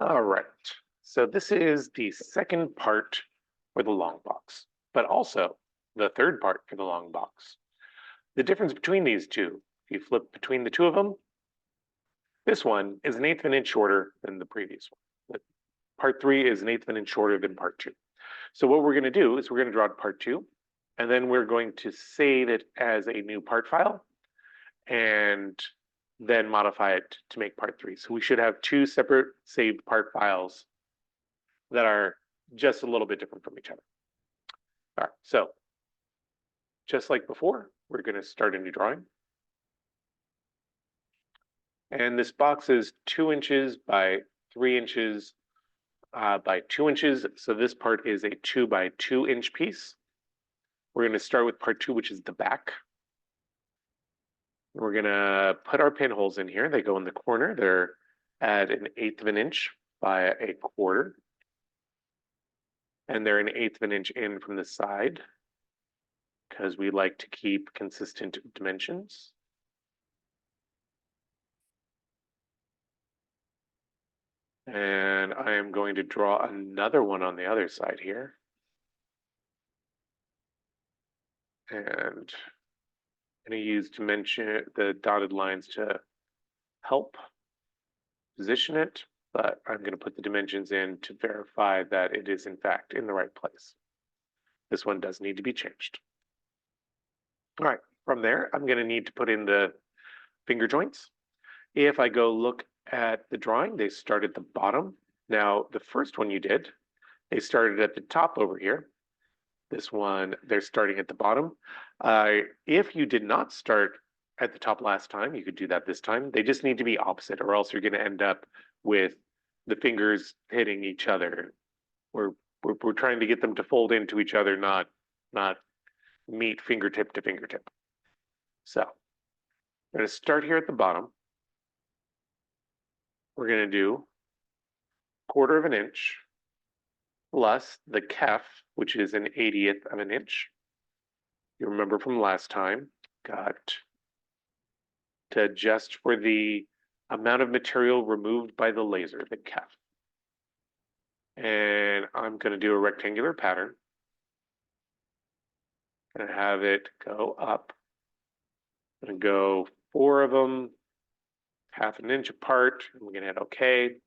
All right, so this is the second part for the long box, but also the third part for the long box. The difference between these two, if you flip between the two of them, this one is 1/8 of an inch shorter than the previous one. Part 3 is 1/8 of an inch shorter than part 2. So what we're going to do is we're going to draw part 2, and then we're going to save it as a new part file, and then modify it to make part 3. So we should have 2 separate saved part files that are just a little bit different from each other. All right, so just like before, we're going to start a new drawing. And this box is 2 inches by 3 inches by 2 inches. So this part is a 2 by 2 inch piece. We're going to start with part 2, which is the back. We're going to put our pinholes in here. They go in the corner. They're at 1/8 of an inch by 1/4. And they're 1/8 of an inch in from the side because we like to keep consistent dimensions. And I am going to draw another one on the other side here. And I'm going to use dimension the dotted lines to help position it, but I'm going to put the dimensions in to verify that it is in fact in the right place. This one does need to be changed. All right, from there, I'm going to need to put in the finger joints. If I go look at the drawing, they start at the bottom. Now, the first one you did, they started at the top over here. This one, they're starting at the bottom. If you did not start at the top last time, you could do that this time. They just need to be opposite, or else you're going to end up with the fingers hitting each other. We're trying to get them to fold into each other, not meet fingertip to fingertip. So I'm going to start here at the bottom. We're going to do 1/4 of an inch plus the kef, which is 1/80th of an inch. You remember from last time, got to adjust for the amount of material removed by the laser, the kef. And I'm going to do a rectangular pattern. I'm going to have it go up. I'm going to go 4 of them, 1/2 an inch apart. And we're going to hit OK.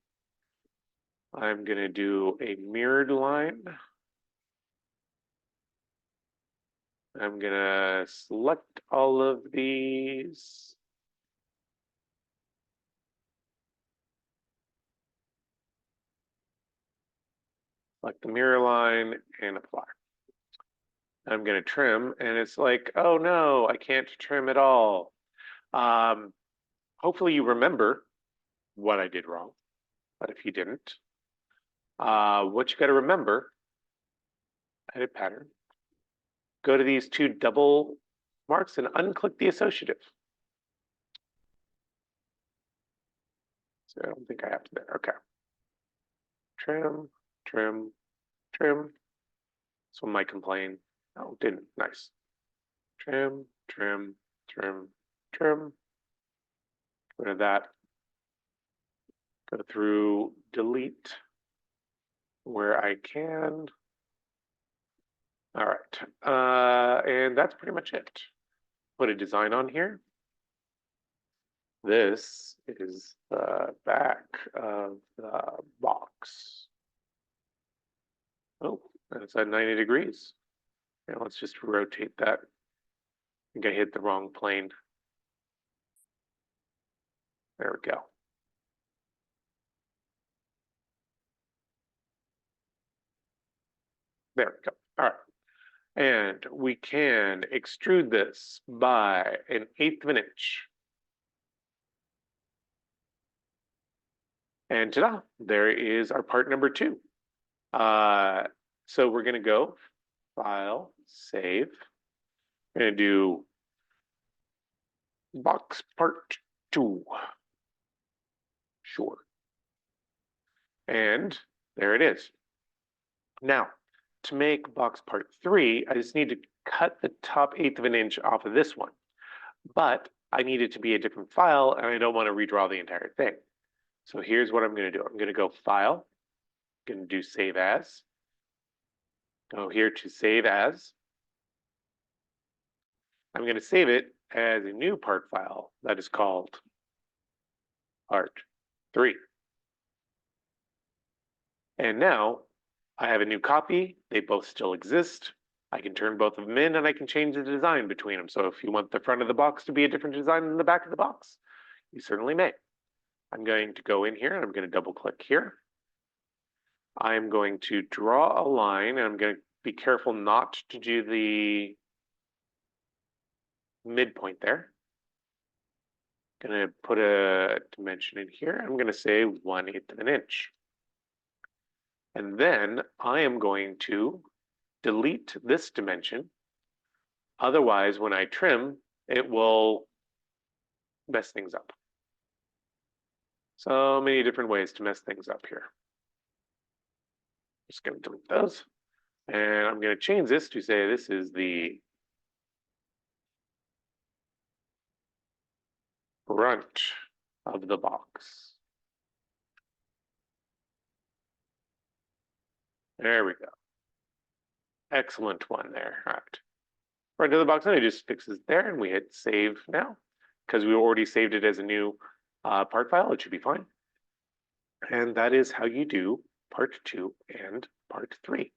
I'm going to do a mirrored line. I'm going to select all of these. Select the mirror line and apply. I'm going to trim, and it's like, oh no, I can't trim at all. Hopefully you remember what I did wrong, but if you didn't, what you got to remember, edit pattern, go to these 2 double marks and unclick the associative. So I don't think I have to there. Okay. Trim, trim, trim. This one might complain. Oh, didn't. Nice. Trim, trim, trim, trim. Go to that. Go through delete where I can. All right. And that's pretty much it. Put a design on here. This is the back of the box. Oh, that's at 90 degrees. And let's just rotate that. I think I hit the wrong plane. There we go. There we go. All right. And we can extrude this by 1/8 of an inch. And ta-da, there is our part number 2. So we're going to go File, Save. We're going to do box part 2. Sure. And there it is. Now, to make box part 3, I just need to cut the top 1/8 of an inch off of this one. But I need it to be a different file, and I don't want to redraw the entire thing. So here's what I'm going to do. I'm going to go File, I'm going to do Save As, go here to Save As. I'm going to save it as a new part file that is called Part3. And now I have a new copy. They both still exist. I can turn both of them in and I can change the design between them. So if you want the front of the box to be a different design than the back of the box, you certainly may. I'm going to go in here and I'm going to double click here. I'm going to draw a line and I'm going to be careful not to do the midpoint there. I'm going to put a dimension in here. I'm going to say 1/8 of an inch. And then I am going to delete this dimension. Otherwise, when I trim, it will mess things up. So many different ways to mess things up here. Just going to delete those. And I'm going to change this to say this is the front of the box. There we go. Excellent one there. All right. Front of the box, and it just fixes there, and we hit save now because we already saved it as a new part file. It should be fine. And that is how you do part 2 and part 3.